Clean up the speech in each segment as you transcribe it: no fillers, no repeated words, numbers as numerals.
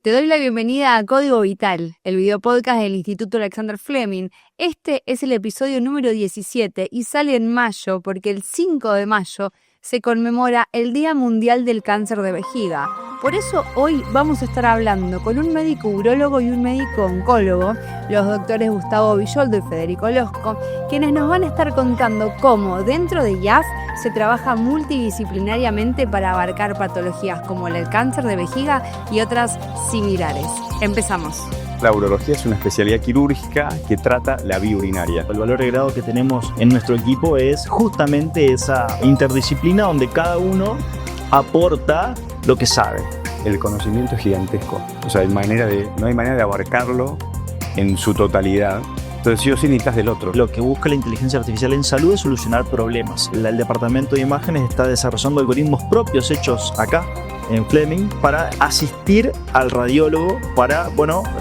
Te doy la bienvenida a Código Vital, el videopodcast del Instituto Alexander Fleming. Este es el episodio número 17 y sale en mayo porque el 5 de mayo se conmemora el Día Mundial del Cáncer de Vejiga. Por eso hoy vamos a estar hablando con un médico urólogo y un médico oncólogo, los doctores Gustavo Villoldo y Federico Losco, quienes nos van a estar contando cómo dentro de IAF se trabaja multidisciplinariamente para abarcar patologías como el cáncer de vejiga y otras similares. Empezamos. La urología es una especialidad quirúrgica que trata la vía urinaria. El valor agregado que tenemos en nuestro equipo es justamente esa interdisciplina donde cada uno aporta lo que sabe. El conocimiento es gigantesco. O sea, no hay manera de abarcarlo en su totalidad. Entonces, sí o sí necesitas del otro. Lo que busca la inteligencia artificial en salud es solucionar problemas. El departamento de imágenes está desarrollando algoritmos propios hechos acá en Fleming para asistir al radiólogo para,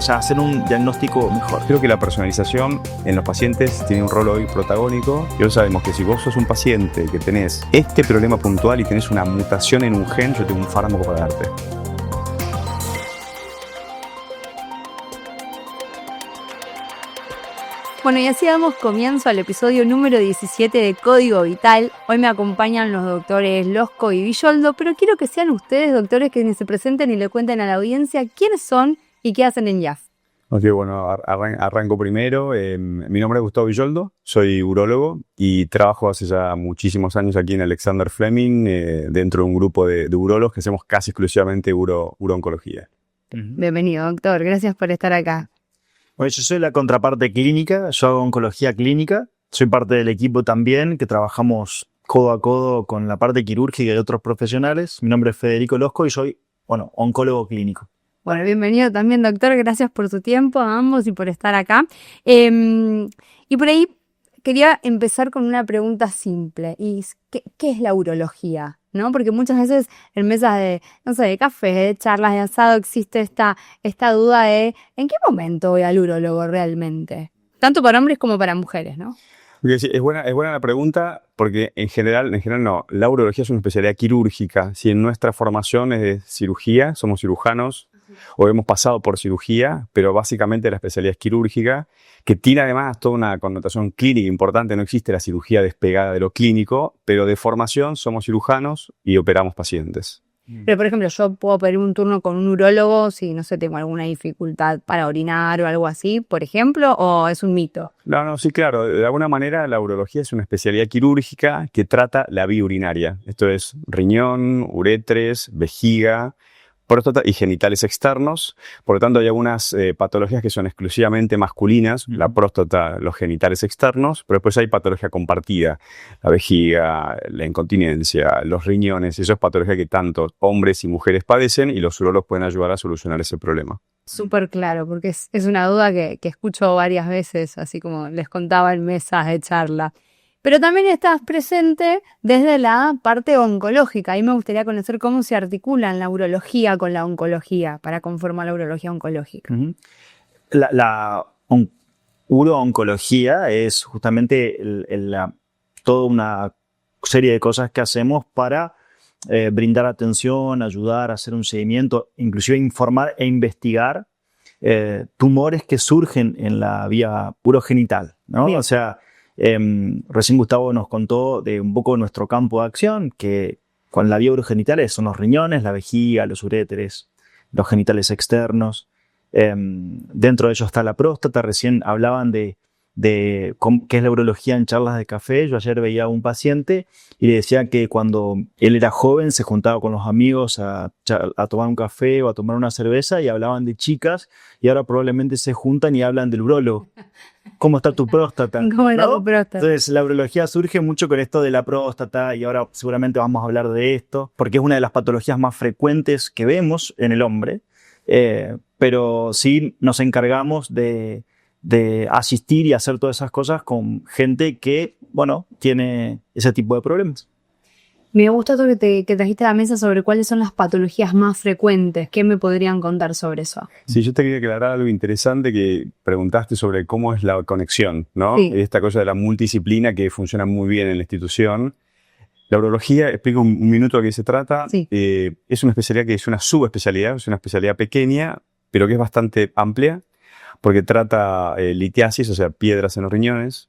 hacer un diagnóstico mejor. Creo que la personalización en los pacientes tiene un rol hoy protagónico. Y hoy sabemos que si vos sos un paciente que tenés este problema puntual y tenés una mutación en un gen, yo tengo un fármaco para darte. Bueno, y así damos comienzo al episodio número 17 de Código Vital. Hoy me acompañan los doctores Losco y Villoldo, pero quiero que sean ustedes, doctores, que se presenten y le cuenten a la audiencia quiénes son y qué hacen en IAF. Ok, bueno, arranco primero. Mi nombre es Gustavo Villoldo, soy urólogo y trabajo hace ya muchísimos años aquí en Alexander Fleming, dentro de un grupo de urólogos que hacemos casi exclusivamente uro-oncología. Bienvenido, doctor. Gracias por estar acá. Bueno, yo soy la contraparte clínica, yo hago oncología clínica, soy parte del equipo también que trabajamos codo a codo con la parte quirúrgica y otros profesionales. Mi nombre es Federico Losco y soy, oncólogo clínico. Bueno, bienvenido también, doctor. Gracias por su tiempo a ambos y por estar acá. Y por ahí quería empezar con una pregunta simple. ¿Y qué es la urología? ¿No? Porque muchas veces en mesas de café, de charlas de asado, existe esta duda de ¿en qué momento voy al urólogo realmente? Tanto para hombres como para mujeres, ¿no? Es buena la pregunta porque en general no. La urología es una especialidad quirúrgica. Si en nuestra formación es de cirugía, somos cirujanos o hemos pasado por cirugía, pero básicamente la especialidad es quirúrgica, que tiene además toda una connotación clínica importante. No existe la cirugía despegada de lo clínico, pero de formación somos cirujanos y operamos pacientes. Pero, por ejemplo, yo puedo pedir un turno con un urólogo si, tengo alguna dificultad para orinar o algo así, por ejemplo, ¿o es un mito? No, sí, claro. De alguna manera la urología es una especialidad quirúrgica que trata la vía urinaria. Esto es riñón, uretres, vejiga, próstata y genitales externos. Por lo tanto, hay algunas patologías que son exclusivamente masculinas, la próstata, los genitales externos, pero después hay patología compartida, la vejiga, la incontinencia, los riñones. Eso es patología que tanto hombres y mujeres padecen y los urólogos pueden ayudar a solucionar ese problema. Súper claro, porque es una duda que escucho varias veces, así como les contaba en mesas de charla. Pero también estás presente desde la parte oncológica. Ahí me gustaría conocer cómo se articulan la urología con la oncología para conformar la urología oncológica. La uro-oncología es justamente toda una serie de cosas que hacemos para brindar atención, ayudar a hacer un seguimiento, inclusive informar e investigar tumores que surgen en la vía urogenital, ¿no? Bien. O sea, recién Gustavo nos contó de un poco nuestro campo de acción, que con la vía urogenital son los riñones, la vejiga, los uréteres, los genitales externos. Dentro de ellos está la próstata. Recién hablaban de qué es la urología en charlas de café. Yo ayer veía a un paciente y le decía que cuando él era joven se juntaba con los amigos a tomar un café o a tomar una cerveza y hablaban de chicas, y ahora probablemente se juntan y hablan del urólogo. ¿Cómo está tu próstata? ¿Cómo está tu próstata? Entonces la urología surge mucho con esto de la próstata, y ahora seguramente vamos a hablar de esto, porque es una de las patologías más frecuentes que vemos en el hombre, pero sí nos encargamos de asistir y hacer todas esas cosas con gente que, tiene ese tipo de problemas. Me gusta todo que trajiste a la mesa sobre cuáles son las patologías más frecuentes. ¿Qué me podrían contar sobre eso? Sí, yo te quería aclarar algo interesante que preguntaste sobre cómo es la conexión, ¿no? Sí. Esta cosa de la multidisciplina que funciona muy bien en la institución. La urología, explico un minuto de qué se trata. Sí. Es una especialidad que es una subespecialidad, es una especialidad pequeña pero que es bastante amplia, porque trata litiasis, o sea, piedras en los riñones,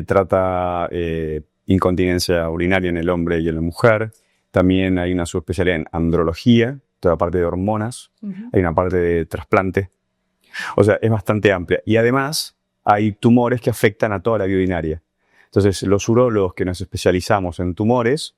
trata incontinencia urinaria en el hombre y en la mujer. También hay una subespecialidad en andrología, toda la parte de hormonas, hay una parte de trasplante. O sea, es bastante amplia. Y además hay tumores que afectan a toda la vía urinaria. Entonces, los urólogos que nos especializamos en tumores,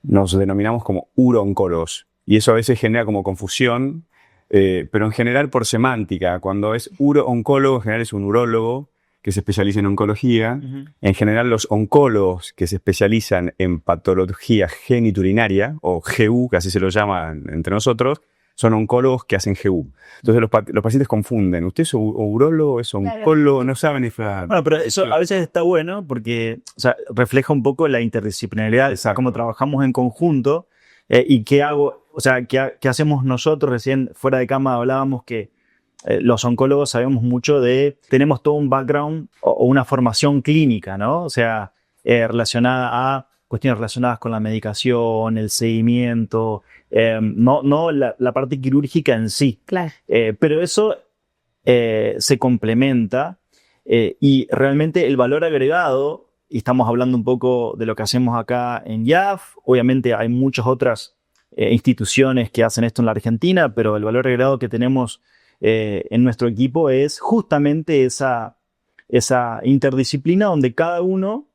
nos denominamos como urooncólogos. Y eso a veces genera como confusión, pero en general por semántica. Cuando es urooncólogo, en general es un urólogo que se especializa en oncología. En general, los oncólogos que se especializan en patología genitourinaria, o GU, que así se lo llaman entre nosotros, son oncólogos que hacen GU. Entonces los pacientes confunden. ¿Usted es urólogo, es oncólogo? No saben ni hablar. Bueno, pero eso a veces está bueno porque, o sea, refleja un poco la interdisciplinaridad, cómo trabajamos en conjunto y qué hago, o sea, qué hacemos nosotros. Recién fuera de cama hablábamos que los oncólogos sabemos mucho tenemos todo un background o una formación clínica, ¿no? O sea, relacionada a cuestiones relacionadas con la medicación, el seguimiento, no la parte quirúrgica en sí. Claro. Pero eso se complementa y realmente el valor agregado, y estamos hablando un poco de lo que hacemos acá en IAF, obviamente hay muchas otras instituciones que hacen esto en la Argentina, pero el valor agregado que tenemos en nuestro equipo es justamente esa interdisciplina donde cada uno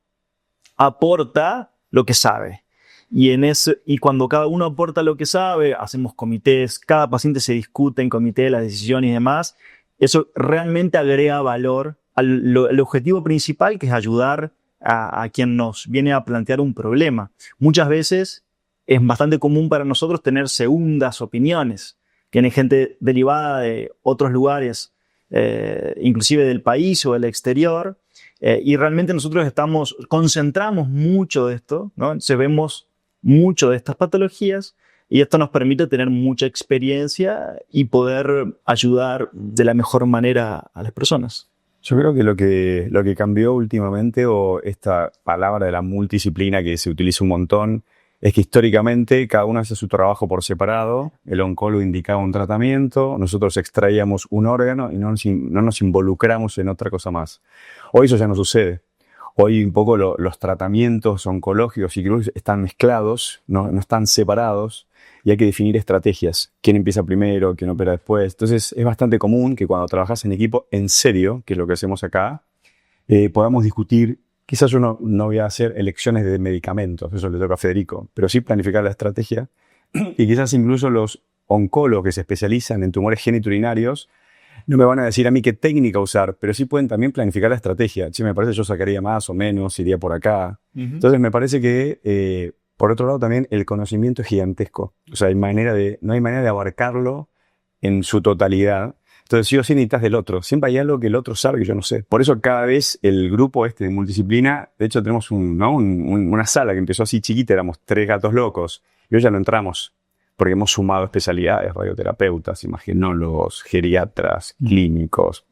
aporta lo que sabe. Y cuando cada uno aporta lo que sabe, hacemos comités, cada paciente se discute en comité las decisiones y demás. Eso realmente agrega valor al objetivo principal, que es ayudar a quien nos viene a plantear un problema. Muchas veces es bastante común para nosotros tener segundas opiniones. Tiene gente derivada de otros lugares, inclusive del país o del exterior, y realmente nosotros concentramos mucho de esto, ¿no? Entonces vemos mucho de estas patologías y esto nos permite tener mucha experiencia y poder ayudar de la mejor manera a las personas. Yo creo que lo que cambió últimamente, o esta palabra de la multidisciplina que se utiliza un montón, es que históricamente cada uno hace su trabajo por separado. El oncólogo indicaba un tratamiento, nosotros extraíamos un órgano y no nos involucramos en otra cosa más. Hoy eso ya no sucede. Hoy un poco los tratamientos oncológicos y quirúrgicos están mezclados, no están separados, y hay que definir estrategias. ¿Quién empieza primero? ¿Quién opera después? Entonces es bastante común que cuando trabajas en equipo en serio, que es lo que hacemos acá, podamos discutir. Quizás yo no voy a hacer elecciones de medicamentos, eso le toca a Federico, pero sí planificar la estrategia. Y quizás incluso los oncólogos que se especializan en tumores geniturinarios no me van a decir a mí qué técnica usar, pero sí pueden también planificar la estrategia. Sí, me parece que yo sacaría más o menos, iría por acá. Entonces me parece que, por otro lado, también el conocimiento es gigantesco. O sea, no hay manera de abarcarlo en su totalidad. Entonces sí o sí necesitas del otro. Siempre hay algo que el otro sabe que yo no sé. Por eso cada vez el grupo de multidisciplina, de hecho tenemos una sala que empezó así chiquita, éramos 3 gatos locos. Y hoy ya no entramos, porque hemos sumado especialidades, radioterapeutas, imagenólogos, geriatras, clínicos.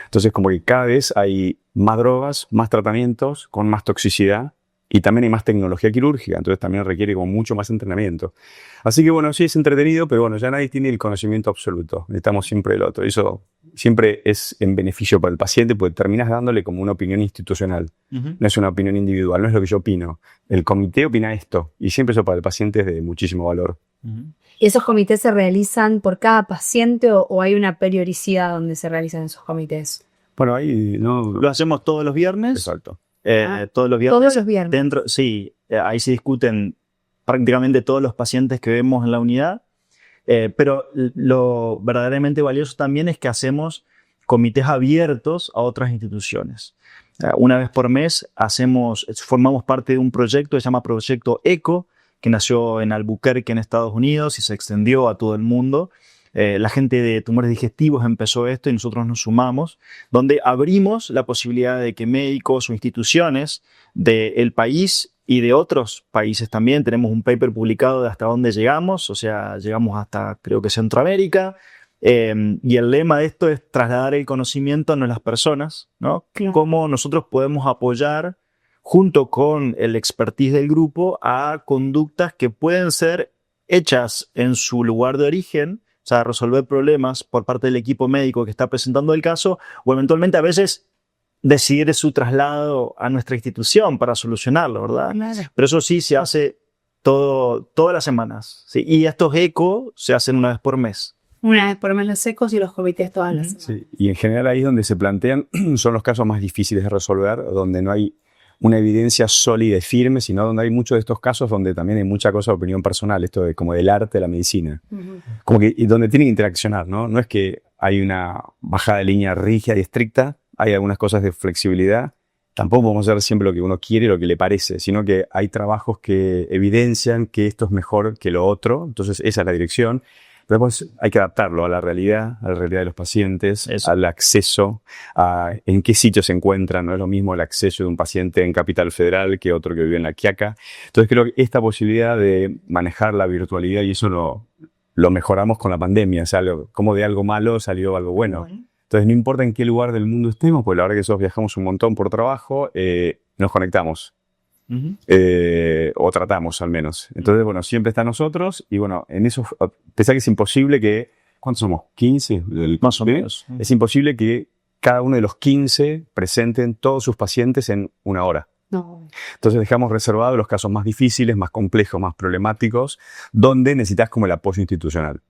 Entonces como que cada vez hay más drogas, más tratamientos, con más toxicidad. Y también hay más tecnología quirúrgica, entonces también requiere como mucho más entrenamiento. Así que bueno, sí es entretenido, pero bueno, ya nadie tiene el conocimiento absoluto. Necesitamos siempre el otro. Eso siempre es en beneficio para el paciente, porque terminas dándole como una opinión institucional. No es una opinión individual, no es lo que yo opino. El comité opina esto, y siempre eso para el paciente es de muchísimo valor. ¿Y esos comités se realizan por cada paciente o hay una periodicidad donde se realizan esos comités? Bueno, ahí no... Lo hacemos todos los viernes. Exacto. Todos los viernes. Todos los viernes. Sí, ahí se discuten prácticamente todos los pacientes que vemos en la unidad, pero lo verdaderamente valioso también es que hacemos comités abiertos a otras instituciones. Una vez por mes formamos parte de un proyecto que se llama Proyecto ECO, que nació en Albuquerque, en Estados Unidos, y se extendió a todo el mundo. La gente de tumores digestivos empezó esto y nosotros nos sumamos, donde abrimos la posibilidad de que médicos o instituciones del país y de otros países también, tenemos un paper publicado de hasta dónde llegamos, o sea, llegamos hasta creo que Centroamérica, y el lema de esto es trasladar el conocimiento a las personas, ¿no? Claro. Cómo nosotros podemos apoyar junto con el expertise del grupo a conductas que pueden ser hechas en su lugar de origen. O sea, resolver problemas por parte del equipo médico que está presentando el caso, o eventualmente a veces decidir su traslado a nuestra institución para solucionarlo, ¿verdad? Claro. Pero eso sí se hace todas las semanas, ¿sí? Y estos eco se hacen una vez por mes. Una vez por mes los ecos y los comités todas las semanas. Sí, y en general ahí es donde se plantean, son los casos más difíciles de resolver, donde no hay una evidencia sólida y firme, sino donde hay muchos de estos casos donde también hay mucha cosa de opinión personal, esto de como del arte de la medicina. Como que y donde tienen que interaccionar, ¿no? No es que hay una bajada de línea rígida y estricta, hay algunas cosas de flexibilidad. Tampoco podemos hacer siempre lo que uno quiere y lo que le parece, sino que hay trabajos que evidencian que esto es mejor que lo otro, entonces esa es la dirección. Pero después hay que adaptarlo a la realidad de los pacientes, Eso. al acceso, a en qué sitio se encuentran. No es lo mismo el acceso de un paciente en Capital Federal que otro que vive en La Quiaca. Entonces creo que esta posibilidad de manejar la virtualidad, y eso lo mejoramos con la pandemia, o sea, como de algo malo salió algo bueno. Entonces no importa en qué lugar del mundo estemos, pues la verdad que nosotros viajamos un montón por trabajo, nos conectamos. O tratamos al menos. Entonces, bueno, siempre está nosotros y bueno, en eso, pensá que es imposible que, ¿cuántos somos? ¿15? Más o menos. Es imposible que cada uno de los 15 presenten todos sus pacientes en una hora. No. Entonces dejamos reservados los casos más difíciles, más complejos, más problemáticos, donde necesitas como el apoyo institucional.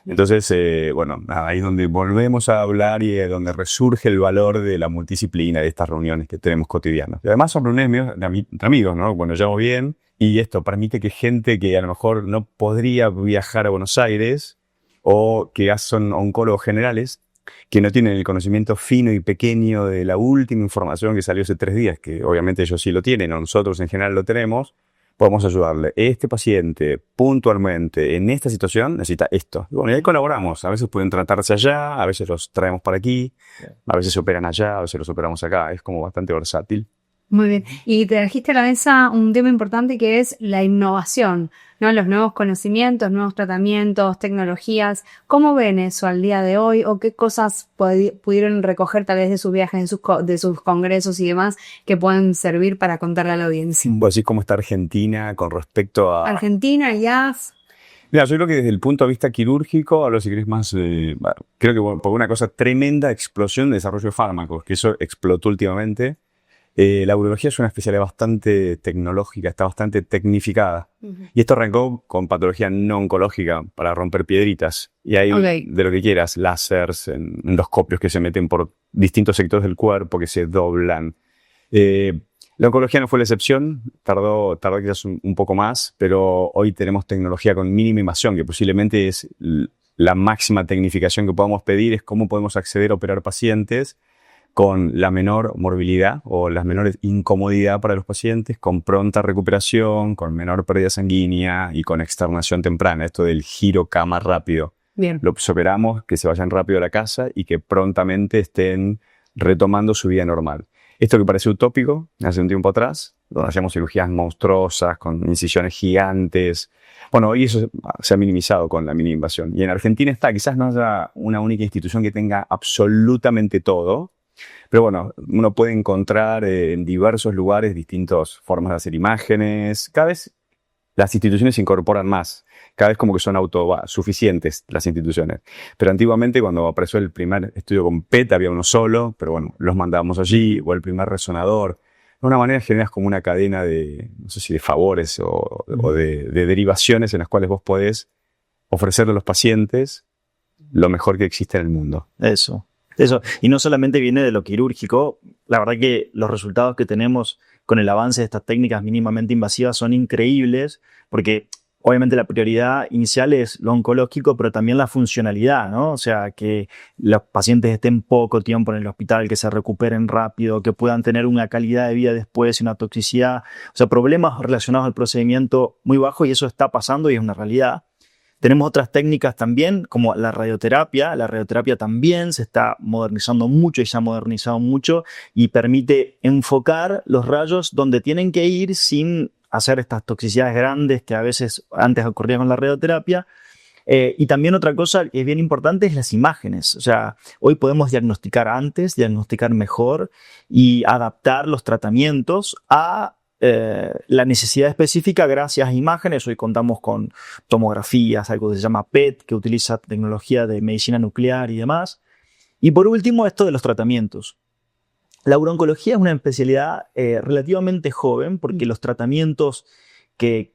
Entonces, bueno, nada, ahí es donde volvemos a hablar y es donde resurge el valor de la multidisciplina de estas reuniones que tenemos cotidianas. Y además son reuniones entre amigos, ¿no? Bueno, llevamos bien y esto permite que gente que a lo mejor no podría viajar a Buenos Aires o que son oncólogos generales, que no tienen el conocimiento fino y pequeño de la última información que salió hace 3 días, que obviamente ellos sí lo tienen, o nosotros en general lo tenemos, podemos ayudarle. Este paciente puntualmente en esta situación necesita esto. Y bueno, y ahí colaboramos. A veces pueden tratarse allá, a veces los traemos para aquí, a veces se operan allá, a veces los operamos acá. Es como bastante versátil. Muy bien. Y te trajiste a la mesa un tema importante que es la innovación, ¿no? Los nuevos conocimientos, nuevos tratamientos, tecnologías. ¿Cómo ven eso al día de hoy? ¿O qué cosas pudieron recoger tal vez de sus viajes, de sus congresos y demás que pueden servir para contarle a la audiencia? Así como está Argentina con respecto a... Argentina, IAF. Mira, yo creo que desde el punto de vista quirúrgico, hablo si querés más, creo que por una cosa tremenda explosión de desarrollo de fármacos, que eso explotó últimamente. La urología es una especialidad bastante tecnológica, está bastante tecnificada. Y esto arrancó con patología no oncológica para romper piedritas. Y hay de lo que quieras, láseres, endoscopios que se meten por distintos sectores del cuerpo, que se doblan. La oncología no fue la excepción, tardó quizás un poco más, pero hoy tenemos tecnología con mínima invasión, que posiblemente es la máxima tecnificación que podamos pedir, es cómo podemos acceder a operar pacientes con la menor morbilidad o la menor incomodidad para los pacientes, con pronta recuperación, con menor pérdida sanguínea y con externación temprana, esto del giro cama rápido. Bien. Los operamos, que se vayan rápido a la casa y que prontamente estén retomando su vida normal. Esto que parece utópico, hace un tiempo atrás, donde hacíamos cirugías monstruosas, con incisiones gigantes. Bueno, hoy eso se ha minimizado con la mini invasión. Y en Argentina está, quizás no haya una única institución que tenga absolutamente todo, pero bueno, uno puede encontrar en diversos lugares distintas formas de hacer imágenes. Cada vez las instituciones se incorporan más. Cada vez como que son autosuficientes las instituciones. Pero antiguamente cuando apareció el primer estudio con PET había uno solo, pero bueno, los mandábamos allí, o el primer resonador. De una manera generas como una cadena de, no sé si de favores o de derivaciones en las cuales vos podés ofrecerle a los pacientes lo mejor que existe en el mundo. Eso. Y no solamente viene de lo quirúrgico, la verdad que los resultados que tenemos con el avance de estas técnicas mínimamente invasivas son increíbles, porque obviamente la prioridad inicial es lo oncológico, pero también la funcionalidad, ¿no? O sea, que los pacientes estén poco tiempo en el hospital, que se recuperen rápido, que puedan tener una calidad de vida después y una toxicidad. O sea, problemas relacionados al procedimiento muy bajo, y eso está pasando y es una realidad. Tenemos otras técnicas también, como la radioterapia. La radioterapia también se está modernizando mucho y se ha modernizado mucho y permite enfocar los rayos donde tienen que ir sin hacer estas toxicidades grandes que a veces antes ocurrían con la radioterapia. Y también otra cosa que es bien importante es las imágenes. O sea, hoy podemos diagnosticar antes, diagnosticar mejor y adaptar los tratamientos a la necesidad específica gracias a imágenes. Hoy contamos con tomografías, algo que se llama PET, que utiliza tecnología de medicina nuclear y demás. Y por último, esto de los tratamientos. La urooncología es una especialidad relativamente joven porque los tratamientos que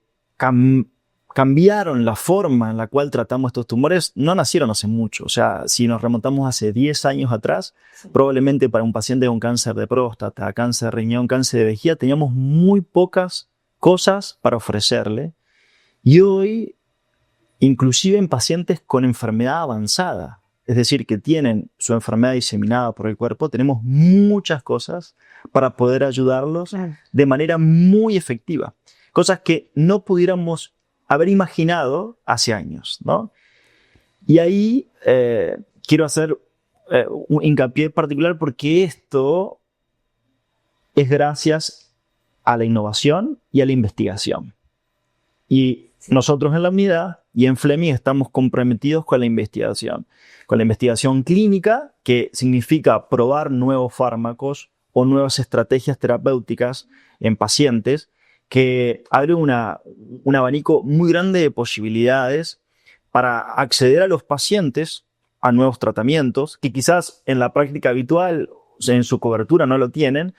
cambiaron la forma en la cual tratamos estos tumores no nacieron hace mucho. O sea, si nos remontamos hace 10 años atrás, probablemente para un paciente con cáncer de próstata, cáncer de riñón, cáncer de vejiga, teníamos muy pocas cosas para ofrecerle. Y hoy, inclusive en pacientes con enfermedad avanzada, es decir, que tienen su enfermedad diseminada por el cuerpo, tenemos muchas cosas para poder ayudarlos de manera muy efectiva. Cosas que no pudiéramos haber imaginado hace años, ¿no? Y ahí quiero hacer un hincapié particular porque esto es gracias a la innovación y a la investigación. Y nosotros en la unidad y en Fleming estamos comprometidos con la investigación clínica, que significa probar nuevos fármacos o nuevas estrategias terapéuticas en pacientes, que abre un abanico muy grande de posibilidades para acceder a los pacientes a nuevos tratamientos que quizás en la práctica habitual, en su cobertura, no lo tienen,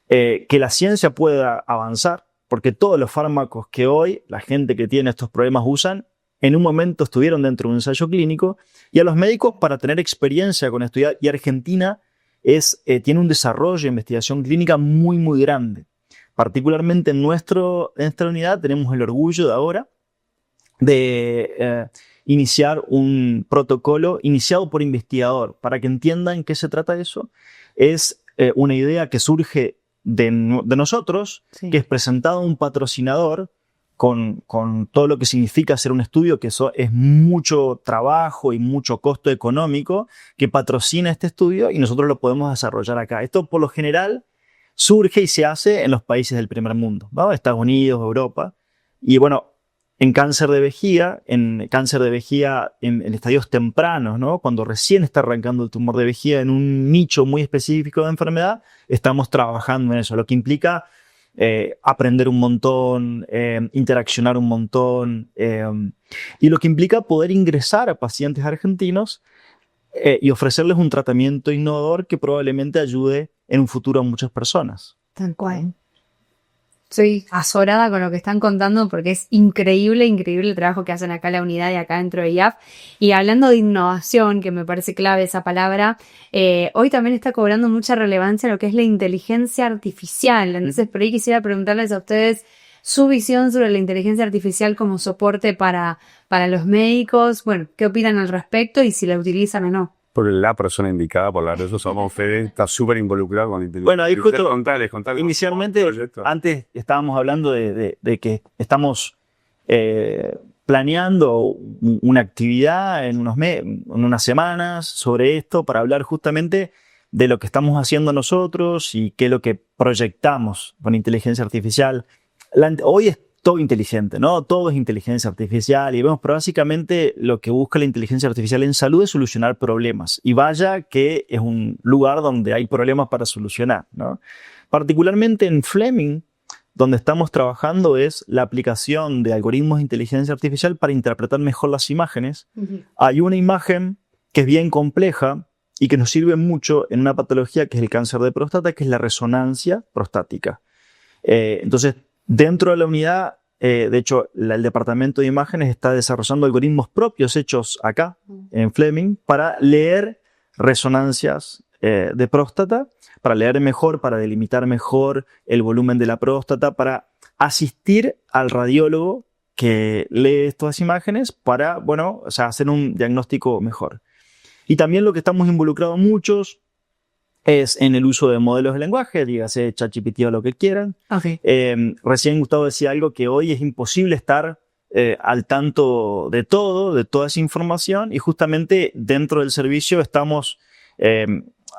que la ciencia pueda avanzar, porque todos los fármacos que hoy la gente que tiene estos problemas usan, en un momento estuvieron dentro de un ensayo clínico, y a los médicos para tener experiencia con estudiar, y Argentina tiene un desarrollo de investigación clínica muy, muy grande. Particularmente en nuestra unidad tenemos el orgullo de ahora de iniciar un protocolo iniciado por investigador. Para que entiendan qué se trata de eso, es una idea que surge de nosotros, que es presentado a un patrocinador con todo lo que significa hacer un estudio, que eso es mucho trabajo y mucho costo económico, que patrocina este estudio y nosotros lo podemos desarrollar acá. Esto por lo general surge y se hace en los países del primer mundo, ¿no? Estados Unidos, Europa. Y bueno, en cáncer de vejiga en estadios tempranos, ¿no? Cuando recién está arrancando el tumor de vejiga en un nicho muy específico de enfermedad, estamos trabajando en eso, lo que implica aprender un montón, interaccionar un montón, y lo que implica poder ingresar a pacientes argentinos y ofrecerles un tratamiento innovador que probablemente ayude en un futuro a muchas personas. Tal cual. Estoy azorada con lo que están contando porque es increíble el trabajo que hacen acá en la unidad y acá dentro de IAF. Y hablando de innovación, que me parece clave esa palabra, hoy también está cobrando mucha relevancia lo que es la inteligencia artificial. Entonces, por ahí quisiera preguntarles a ustedes su visión sobre la inteligencia artificial como soporte para los médicos. Bueno, ¿qué opinan al respecto y si la utilizan o no? Por la persona indicada por hablar de eso somos Fede, está súper involucrado con inteligencia. Bueno, ahí justo contales inicialmente, antes estábamos hablando de que estamos planeando una actividad en unas semanas sobre esto para hablar justamente de lo que estamos haciendo nosotros y qué es lo que proyectamos con inteligencia artificial. Hoy es todo inteligente, ¿no? Todo es inteligencia artificial y vemos, pero básicamente lo que busca la inteligencia artificial en salud es solucionar problemas. Y vaya que es un lugar donde hay problemas para solucionar, ¿no? Particularmente en Fleming, donde estamos trabajando es la aplicación de algoritmos de inteligencia artificial para interpretar mejor las imágenes. Hay una imagen que es bien compleja y que nos sirve mucho en una patología que es el cáncer de próstata, que es la resonancia prostática. Entonces, dentro de la unidad, de hecho, el departamento de imágenes está desarrollando algoritmos propios hechos acá, en Fleming, para leer resonancias de próstata, para leer mejor, para delimitar mejor el volumen de la próstata, para asistir al radiólogo que lee estas imágenes para, bueno, o sea, hacer un diagnóstico mejor. Y también lo que estamos involucrados muchos es en el uso de modelos de lenguaje, dígase ChatGPT o lo que quieran. Recién Gustavo decía algo que hoy es imposible estar al tanto de toda esa información, y justamente dentro del servicio estamos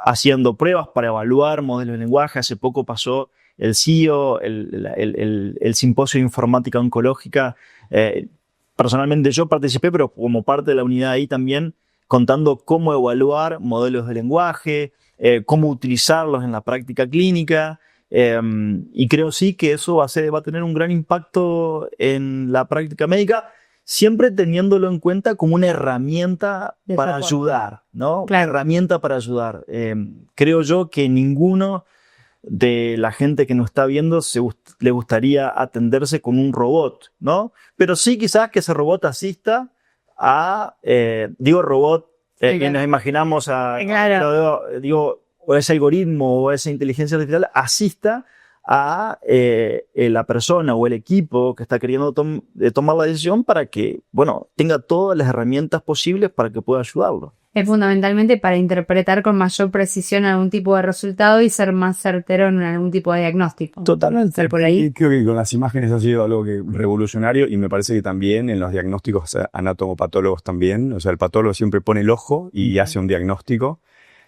haciendo pruebas para evaluar modelos de lenguaje. Hace poco pasó el CIO, el Simposio de Informática Oncológica. Personalmente yo participé, pero como parte de la unidad ahí también, contando cómo evaluar modelos de lenguaje, cómo utilizarlos en la práctica clínica. Y creo sí que eso va a tener un gran impacto en la práctica médica, siempre teniéndolo en cuenta como una herramienta De para soporte. ayudar, ¿no? Claro. Herramienta para ayudar. Creo yo que ninguno de la gente que nos está viendo le gustaría atenderse con un robot, ¿no? Pero sí quizás que ese robot asista a, digo robot, Sí, y claro. nos imaginamos a, Claro. digo, o ese algoritmo o esa inteligencia artificial asista a la persona o el equipo que está queriendo tomar la decisión para que, bueno, tenga todas las herramientas posibles para que pueda ayudarlo. Es fundamentalmente para interpretar con mayor precisión algún tipo de resultado y ser más certero en algún tipo de diagnóstico. Totalmente. ¿Ser por ahí? Y creo que con las imágenes ha sido algo que revolucionario y me parece que también en los diagnósticos anatomopatólogos también. O sea, el patólogo siempre pone el ojo y hace un diagnóstico.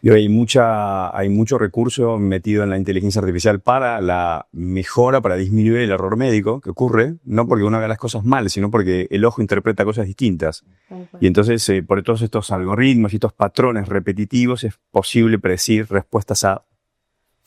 Y hoy hay mucho recurso metido en la inteligencia artificial para la mejora, para disminuir el error médico que ocurre, no porque uno haga las cosas mal, sino porque el ojo interpreta cosas distintas. Y entonces, por todos estos algoritmos y estos patrones repetitivos, es posible predecir respuestas a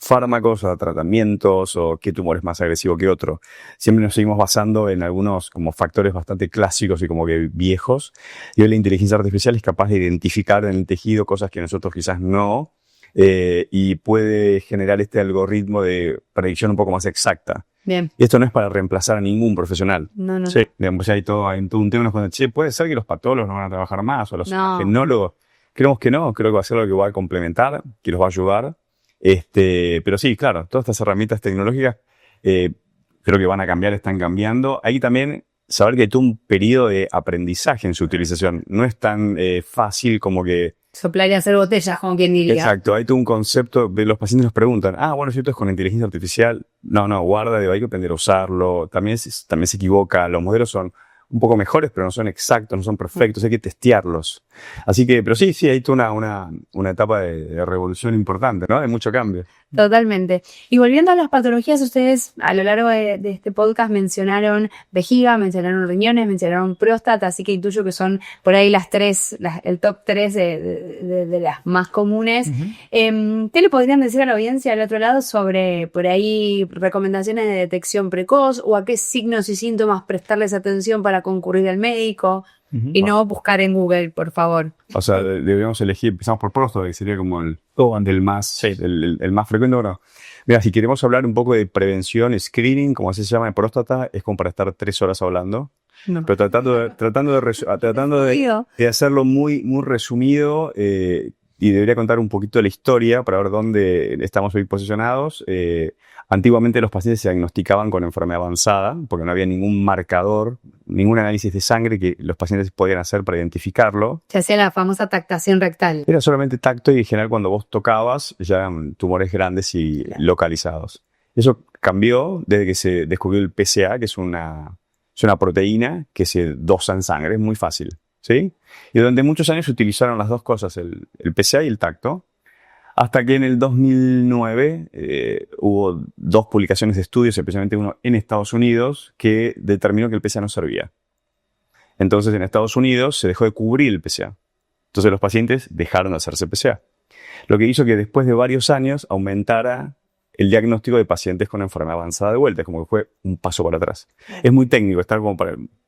fármacos, a tratamientos, o qué tumor es más agresivo que otro. Siempre nos seguimos basando en algunos como factores bastante clásicos y como que viejos. Y hoy la inteligencia artificial es capaz de identificar en el tejido cosas que nosotros quizás no, y puede generar este algoritmo de predicción un poco más exacta. Bien. Y esto no es para reemplazar a ningún profesional. No. Sí. Digamos, hay todo un tema cuando, puede ser que los patólogos no van a trabajar más, o los No. genólogos. Creemos que no, creo que va a ser algo que va a complementar, que los va a ayudar. Pero sí, claro, todas estas herramientas tecnológicas creo que van a cambiar, están cambiando. Hay también saber que hay todo un periodo de aprendizaje en su utilización. No es tan fácil como que... Soplar y hacer botellas, como quien diría. Exacto, hay todo un concepto, los pacientes nos preguntan, bueno, si esto es con inteligencia artificial, no, guarda, hay que aprender a usarlo, también se equivoca, los modelos son un poco mejores, pero no son exactos, no son perfectos, hay que testearlos. Así que, pero sí, hay toda una etapa de revolución importante, ¿no? De mucho cambio. Totalmente. Y volviendo a las patologías, ustedes a lo largo de este podcast mencionaron vejiga, mencionaron riñones, mencionaron próstata, así que intuyo que son por ahí el top 3 de las más comunes. ¿Qué le podrían decir a la audiencia al otro lado sobre por ahí recomendaciones de detección precoz o a qué signos y síntomas prestarles atención para concurrir al médico? Y no buscar en Google, por favor. O sea, deberíamos elegir, empezamos por próstata, que sería como el más frecuente. Bueno, mira, si queremos hablar un poco de prevención, screening, como así se llama en próstata, es como para estar 3 horas hablando. No. Pero tratando de hacerlo muy, muy resumido, y debería contar un poquito la historia para ver dónde estamos hoy posicionados. Antiguamente los pacientes se diagnosticaban con enfermedad avanzada porque no había ningún marcador, ningún análisis de sangre que los pacientes podían hacer para identificarlo. Se hacía la famosa tactación rectal. Era solamente tacto y en general cuando vos tocabas ya eran tumores grandes y localizados. Eso cambió desde que se descubrió el PSA, que es una proteína que se dosa en sangre, es muy fácil, ¿sí? Y durante muchos años se utilizaron las dos cosas, el PSA y el tacto, hasta que en el 2009 hubo 2 publicaciones de estudios, especialmente uno en Estados Unidos, que determinó que el PSA no servía. Entonces en Estados Unidos se dejó de cubrir el PSA. Entonces los pacientes dejaron de hacerse PSA. Lo que hizo que después de varios años aumentara el diagnóstico de pacientes con enfermedad avanzada de vuelta. Es como que fue un paso para atrás. Es muy técnico,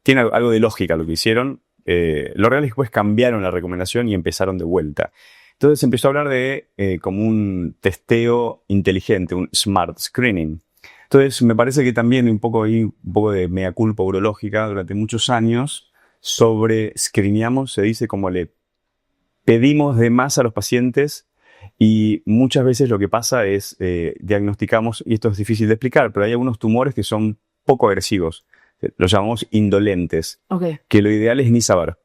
tiene algo de lógica lo que hicieron. Lo real es que después cambiaron la recomendación y empezaron de vuelta. Entonces se empezó a hablar de como un testeo inteligente, un smart screening. Entonces me parece que también un poco de mea culpa urológica durante muchos años screeneamos, se dice como le pedimos de más a los pacientes y muchas veces lo que pasa es diagnosticamos, y esto es difícil de explicar, pero hay algunos tumores que son poco agresivos, los llamamos indolentes, que lo ideal es ni saber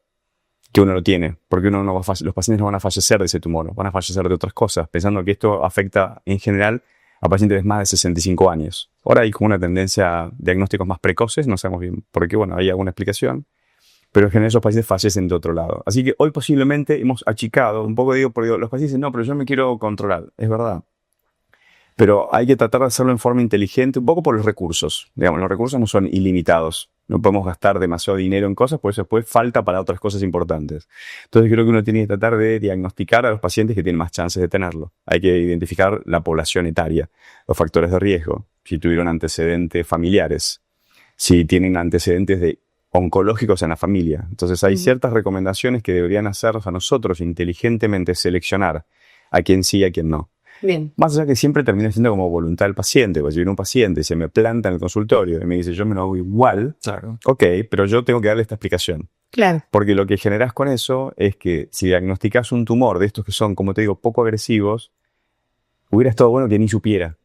que uno lo tiene, porque los pacientes no van a fallecer de ese tumor, van a fallecer de otras cosas, pensando que esto afecta en general a pacientes de más de 65 años. Ahora hay como una tendencia a diagnósticos más precoces, no sabemos bien por qué, hay alguna explicación, pero en general esos pacientes fallecen de otro lado. Así que hoy posiblemente hemos achicado un poco, porque los pacientes dicen, no, pero yo me quiero controlar, es verdad. Pero hay que tratar de hacerlo en forma inteligente, un poco por los recursos. Digamos, los recursos no son ilimitados. No podemos gastar demasiado dinero en cosas, por eso después falta para otras cosas importantes. Entonces creo que uno tiene que tratar de diagnosticar a los pacientes que tienen más chances de tenerlo. Hay que identificar la población etaria, los factores de riesgo, si tuvieron antecedentes familiares, si tienen antecedentes oncológicos en la familia. Entonces hay ciertas recomendaciones que deberían hacernos a nosotros inteligentemente seleccionar a quién sí y a quién no. Bien. Más allá que siempre termina siendo como voluntad del paciente, porque si viene un paciente y se me planta en el consultorio y me dice yo me lo hago igual, Claro. ok, pero yo tengo que darle esta explicación. Claro. Porque lo que generas con eso es que si diagnosticas un tumor de estos que son, como te digo, poco agresivos, hubiera estado bueno que ni supiera.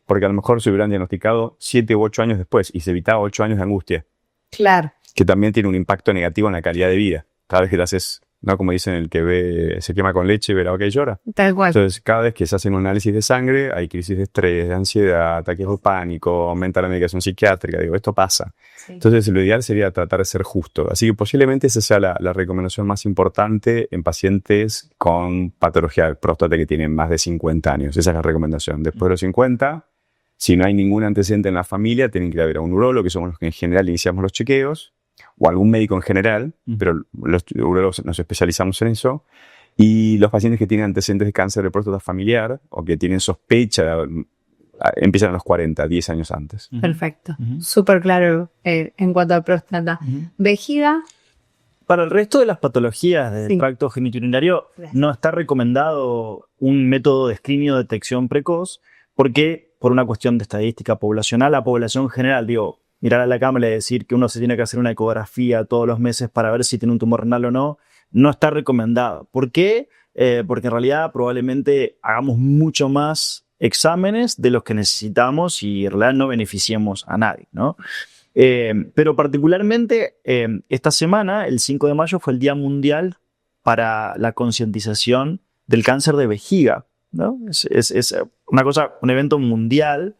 Porque a lo mejor se hubieran diagnosticado 7 u 8 años después y se evitaba 8 años de angustia, Claro. que también tiene un impacto negativo en la calidad de vida. Cada vez que te haces, no como dicen, el que ve, se quema con leche, verá que llora. Tal cual. Entonces, cada vez que se hace un análisis de sangre, hay crisis de estrés, de ansiedad, ataques de pánico, aumenta la medicación psiquiátrica. Digo, esto pasa. Sí. Entonces, lo ideal sería tratar de ser justo. Así que posiblemente esa sea la recomendación más importante en pacientes con patología de próstata que tienen más de 50 años. Esa es la recomendación. Después de los 50, si no hay ningún antecedente en la familia, tienen que ir a ver a un urólogo, que somos los que en general iniciamos los chequeos, o algún médico en general, pero los urólogos nos especializamos en eso. Y los pacientes que tienen antecedentes de cáncer de próstata familiar o que tienen sospecha, empiezan a los 40, 10 años antes. Perfecto. Súper claro en cuanto a próstata. Vejiga. Para el resto de las patologías del Sí. tracto genitourinario no está recomendado un método de screening o detección precoz porque por una cuestión de estadística poblacional, la población general, digo, mirar a la cámara y decir que uno se tiene que hacer una ecografía todos los meses para ver si tiene un tumor renal o no, no está recomendado. ¿Por qué? Porque en realidad probablemente hagamos mucho más exámenes de los que necesitamos y en realidad no beneficiemos a nadie, ¿no? Pero particularmente esta semana, el 5 de mayo, fue el Día Mundial para la concientización del cáncer de vejiga, ¿no? Es una cosa, un evento mundial,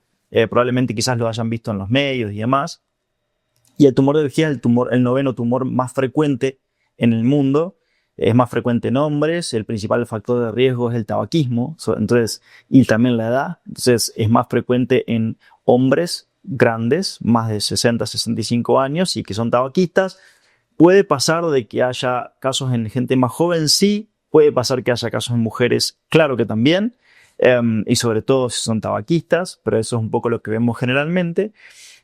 probablemente quizás lo hayan visto en los medios y demás. Y el tumor de vejiga es el noveno tumor más frecuente en el mundo. Es más frecuente en hombres, el principal factor de riesgo es el tabaquismo, entonces, y también la edad. Entonces es más frecuente en hombres grandes, más de 60, 65 años y que son tabaquistas. Puede pasar de que haya casos en gente más joven, sí. Puede pasar que haya casos en mujeres, claro que también. Y sobre todo si son tabaquistas, pero eso es un poco lo que vemos generalmente.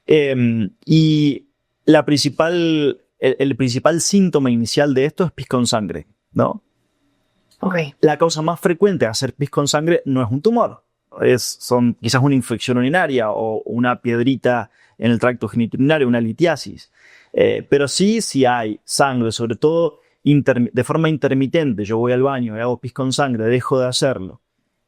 Y el principal síntoma inicial de esto es pis con sangre, ¿no? Ok. La causa más frecuente de hacer pis con sangre no es un tumor, son quizás una infección urinaria o una piedrita en el tracto genitourinario, una litiasis. Pero sí hay sangre, sobre todo de forma intermitente. Yo voy al baño y hago pis con sangre, dejo de hacerlo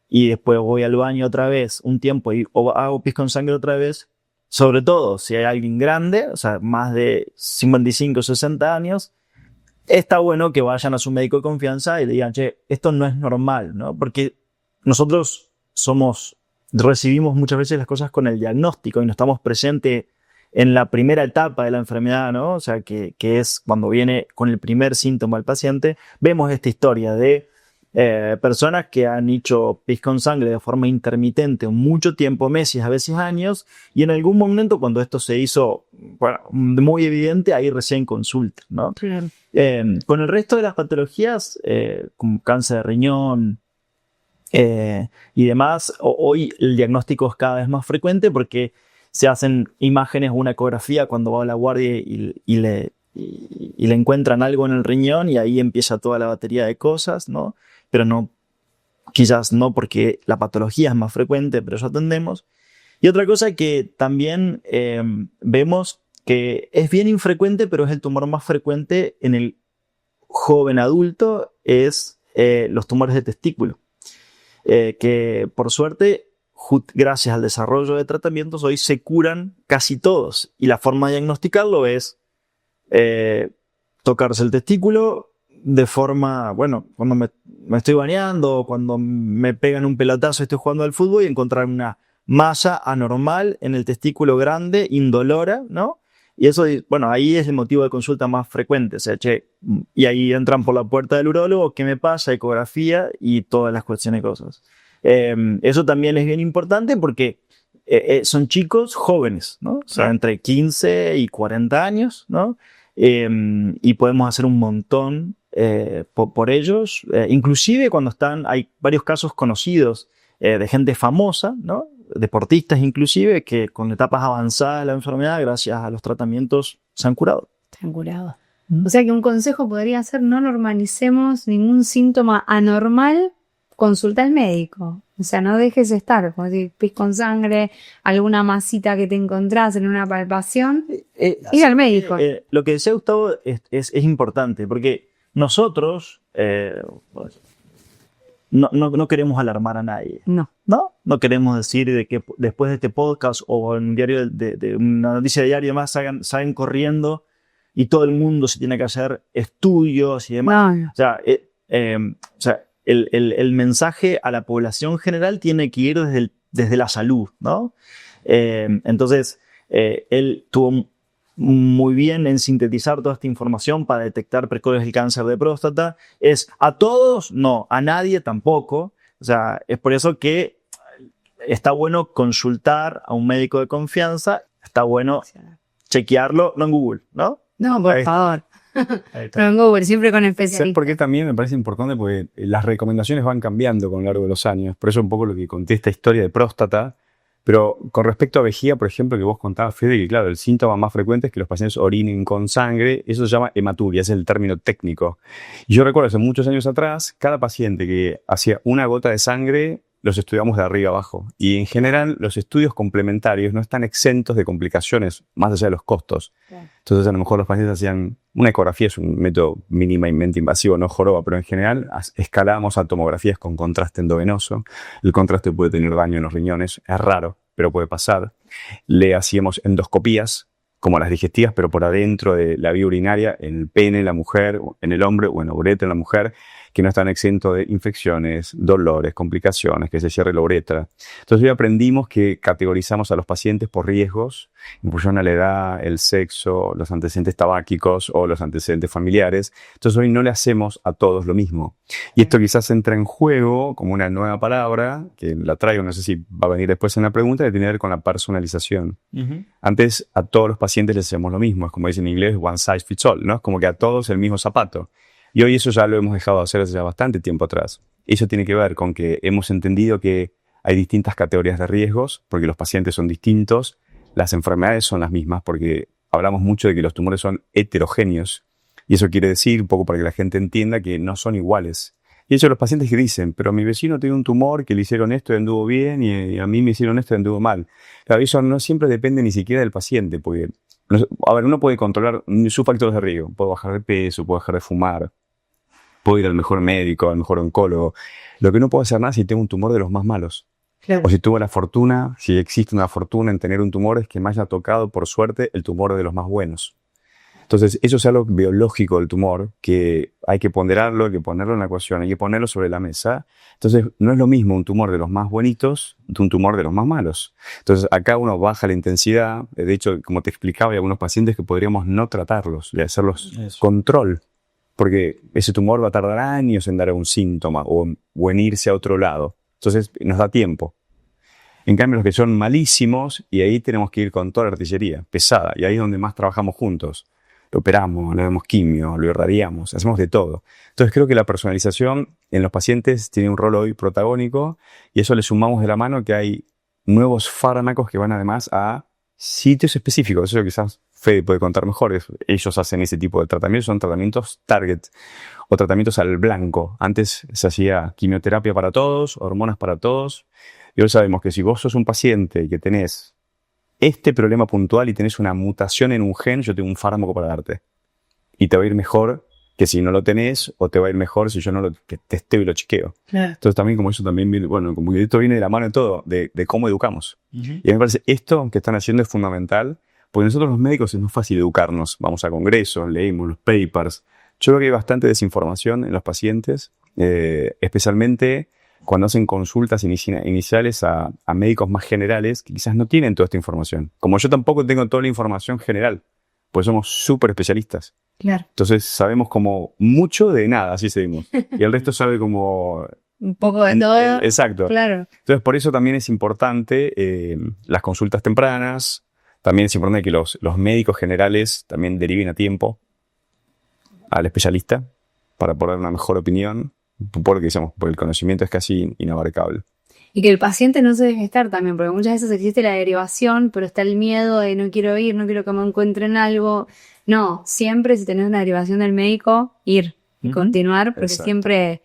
y después voy al baño otra vez un tiempo o hago pis con sangre otra vez. Sobre todo si hay alguien grande, o sea, más de 55 o 60 años, está bueno que vayan a su médico de confianza y le digan, che, esto no es normal, ¿no? Porque nosotros recibimos muchas veces las cosas con el diagnóstico y no estamos presentes en la primera etapa de la enfermedad, ¿no? O sea, que es cuando viene con el primer síntoma el paciente. Vemos esta historia de personas que han hecho pis con sangre de forma intermitente mucho tiempo, meses, a veces años, y en algún momento cuando esto se hizo muy evidente, ahí recién consulta, ¿no? Claro. Con el resto de las patologías, como cáncer de riñón y demás, hoy el diagnóstico es cada vez más frecuente porque se hacen imágenes o una ecografía cuando va a la guardia y le encuentran algo en el riñón y ahí empieza toda la batería de cosas, ¿no? Pero no, quizás no porque la patología es más frecuente, pero eso atendemos. Y otra cosa que también vemos que es bien infrecuente, pero es el tumor más frecuente en el joven adulto, es los tumores de testículo. Que por suerte, gracias al desarrollo de tratamientos, hoy se curan casi todos. Y la forma de diagnosticarlo es tocarse el testículo de forma, bueno, cuando me estoy bañando, cuando me pegan un pelotazo y estoy jugando al fútbol y encontrar una masa anormal en el testículo grande, indolora, ¿no? Y eso, bueno, ahí es el motivo de consulta más frecuente. O sea, che, y ahí entran por la puerta del urólogo, ¿qué me pasa? Ecografía y todas las cuestiones y cosas. Eso también es bien importante porque son chicos jóvenes, ¿no? O sea, entre 15 y 40 años, ¿no? Y podemos hacer un montón por ellos. Inclusive cuando hay varios casos conocidos de gente famosa, ¿no? Deportistas inclusive, que con etapas avanzadas de la enfermedad, gracias a los tratamientos, se han curado. Se han curado. O sea que un consejo podría ser: no normalicemos ningún síntoma anormal, consulta al médico. O sea, no dejes estar, como si pis con sangre, alguna masita que te encontrás en una palpación, ir al médico. Lo que decía Gustavo es importante, porque nosotros no queremos alarmar a nadie. No queremos decir de que después de este podcast o en un diario de una noticia diaria y demás salgan corriendo y todo el mundo se tiene que hacer estudios y demás. No. O sea, el mensaje a la población general tiene que ir desde la salud, ¿no? Entonces, él tuvo muy bien en sintetizar toda esta información para detectar precoces el cáncer de próstata. ¿Es a todos? No. ¿A nadie? Tampoco. O sea, es por eso que está bueno consultar a un médico de confianza. Está bueno chequearlo, no en Google, ¿no? No, por favor. Pero en Google, siempre con especialistas. ¿Sabes por qué también me parece importante? Porque las recomendaciones van cambiando con lo largo de los años. Por eso un poco lo que conté esta historia de próstata. Pero con respecto a vejiga, por ejemplo, que vos contabas, Fede, que claro, el síntoma más frecuente es que los pacientes orinen con sangre. Eso se llama hematuria, ese es el término técnico. Y yo recuerdo hace muchos años atrás, cada paciente que hacía una gota de sangre, los estudiamos de arriba abajo. Y en general, los estudios complementarios no están exentos de complicaciones, más allá de los costos. Claro. Entonces, a lo mejor los pacientes hacían una ecografía, es un método mínimamente invasivo, no joroba, pero en general escalábamos a tomografías con contraste endovenoso. El contraste puede tener daño en los riñones, es raro, pero puede pasar. Le hacíamos endoscopías, como las digestivas, pero por adentro de la vía urinaria, en el pene en la mujer, en el hombre o en la uretra en la mujer, que no están exentos de infecciones, dolores, complicaciones, que se cierre la uretra. Entonces hoy aprendimos que categorizamos a los pacientes por riesgos, en función a la edad, el sexo, los antecedentes tabáquicos o los antecedentes familiares. Entonces hoy no le hacemos a todos lo mismo. Y esto quizás entra en juego como una nueva palabra, que la traigo, no sé si va a venir después en la pregunta, que tiene que ver con la personalización. Antes a todos los pacientes les hacemos lo mismo, es como dicen en inglés, one size fits all, ¿no? Es como que a todos el mismo zapato. Y hoy eso ya lo hemos dejado de hacer desde ya bastante tiempo atrás. Eso tiene que ver con que hemos entendido que hay distintas categorías de riesgos, porque los pacientes son distintos, las enfermedades son las mismas, porque hablamos mucho de que los tumores son heterogéneos. Y eso quiere decir, un poco para que la gente entienda, que no son iguales. Y eso los pacientes que dicen, pero mi vecino tiene un tumor que le hicieron esto y anduvo bien, y a mí me hicieron esto y anduvo mal. Claro, eso no siempre depende ni siquiera del paciente, porque, a ver, uno puede controlar sus factores de riesgo. Puedo bajar de peso, puedo dejar de fumar, puedo ir al mejor médico, al mejor oncólogo. Lo que no puedo hacer nada es si tengo un tumor de los más malos. Claro. O si tuve la fortuna, si existe una fortuna en tener un tumor, es que me haya tocado, por suerte, el tumor de los más buenos. Entonces, eso es algo biológico del tumor, que hay que ponderarlo, hay que ponerlo en la ecuación, hay que ponerlo sobre la mesa. Entonces, no es lo mismo un tumor de los más bonitos de un tumor de los más malos. Entonces, acá uno baja la intensidad. De hecho, como te explicaba, hay algunos pacientes que podríamos no tratarlos, y hacerlos control. Porque ese tumor va a tardar años en dar un síntoma o en irse a otro lado. Entonces nos da tiempo. En cambio los que son malísimos, y ahí tenemos que ir con toda la artillería pesada, y ahí es donde más trabajamos juntos. Lo operamos, le damos quimio, lo irradiamos, hacemos de todo. Entonces creo que la personalización en los pacientes tiene un rol hoy protagónico, y eso le sumamos de la mano que hay nuevos fármacos que van además a sitios específicos. Eso quizás Fede puede contar mejor. Ellos hacen ese tipo de tratamientos, son tratamientos target o tratamientos al blanco. Antes se hacía quimioterapia para todos, hormonas para todos. Y hoy sabemos que si vos sos un paciente y que tenés este problema puntual y tenés una mutación en un gen, yo tengo un fármaco para darte. Y te va a ir mejor que si no lo tenés, o te va a ir mejor si yo no lo testeo y lo chequeo. Claro. Entonces también como eso también viene, bueno, como que esto viene de la mano de todo, de cómo educamos. Y a mí me parece esto que están haciendo es fundamental, porque nosotros los médicos es muy fácil educarnos. Vamos a congresos, leímos los papers. Yo creo que hay bastante desinformación en los pacientes, especialmente cuando hacen consultas iniciales a médicos más generales que quizás no tienen toda esta información. Como yo tampoco tengo toda la información general, pues somos súper especialistas. Claro. Entonces sabemos como mucho de nada, así seguimos. Y el resto sabe como un poco de todo. Exacto. Claro. Entonces, por eso también es importante las consultas tempranas. También es importante que los médicos generales también deriven a tiempo al especialista para poder dar una mejor opinión, porque el conocimiento es casi inabarcable. Y que el paciente no se deje estar también, porque muchas veces existe la derivación, pero está el miedo de no quiero ir, no quiero que me encuentren algo. No, siempre si tenés una derivación del médico, ir y continuar, porque Exacto. siempre,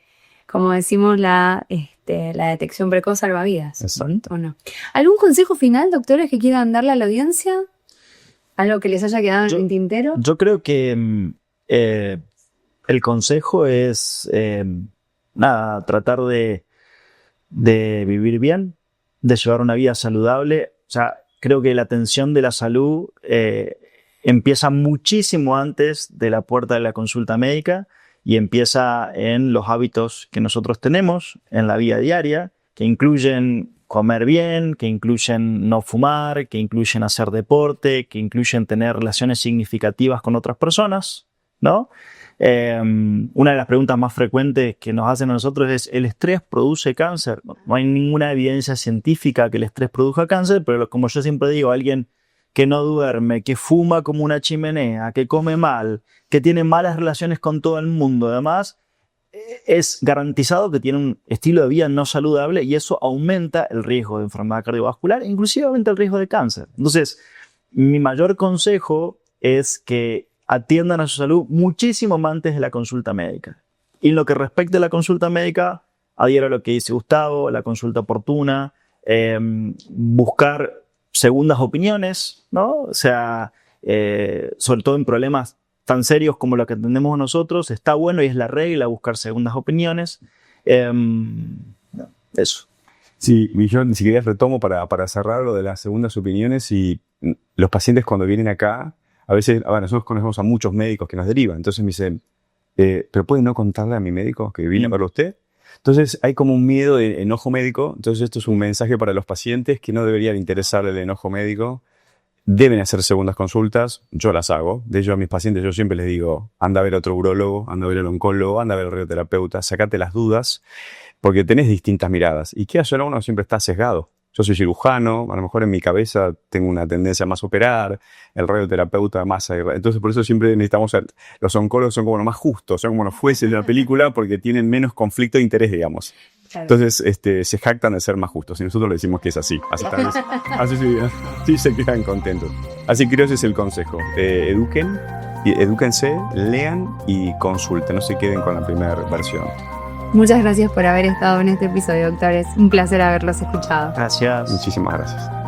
como decimos, la detección precoz salva vidas. Exacto. ¿O no? ¿Algún consejo final, doctores, que quieran darle a la audiencia? ¿Algo que les haya quedado en el tintero? Yo creo que el consejo es tratar de vivir bien, de llevar una vida saludable. O sea, creo que la atención de la salud empieza muchísimo antes de la puerta de la consulta médica y empieza en los hábitos que nosotros tenemos en la vida diaria, que incluyen comer bien, que incluyen no fumar, que incluyen hacer deporte, que incluyen tener relaciones significativas con otras personas, ¿no? Una de las preguntas más frecuentes que nos hacen a nosotros es: ¿el estrés produce cáncer? No hay ninguna evidencia científica que el estrés produzca cáncer, pero como yo siempre digo, alguien que no duerme, que fuma como una chimenea, que come mal, que tiene malas relaciones con todo el mundo, además, es garantizado que tiene un estilo de vida no saludable y eso aumenta el riesgo de enfermedad cardiovascular e inclusive aumenta el riesgo de cáncer. Entonces, mi mayor consejo es que atiendan a su salud muchísimo antes de la consulta médica. Y en lo que respecta a la consulta médica, adhiero a lo que dice Gustavo, la consulta oportuna, buscar segundas opiniones, ¿no? O sea, sobre todo en problemas tan serios como los que tenemos nosotros, está bueno y es la regla buscar segundas opiniones. Eso. Sí, y yo si quería retomo para cerrar lo de las segundas opiniones. Y los pacientes cuando vienen acá, a veces, nosotros conocemos a muchos médicos que nos derivan, entonces me dicen, ¿pero puede no contarle a mi médico que vine a verlo a usted? Entonces hay como un miedo de enojo médico. Entonces esto es un mensaje para los pacientes que no deberían interesarle el enojo médico. Deben hacer segundas consultas, yo las hago. De hecho, a mis pacientes yo siempre les digo, anda a ver a otro urólogo, anda a ver al oncólogo, anda a ver al radioterapeuta, sacate las dudas, porque tenés distintas miradas. Y qué hacer, uno siempre está sesgado. Yo soy cirujano, a lo mejor en mi cabeza tengo una tendencia más a operar, el radioterapeuta más a... Entonces por eso siempre necesitamos... Los oncólogos son como los más justos, son como los jueces de la película porque tienen menos conflicto de interés, digamos. Claro. Entonces se jactan de ser más justos y nosotros le decimos que es así. Así se quedan contentos. Así que creo que ese es el consejo. Edúquense, lean y consulten, no se queden con la primera versión. Muchas gracias por haber estado en este episodio, doctores. Un placer haberlos escuchado. Gracias. Muchísimas gracias.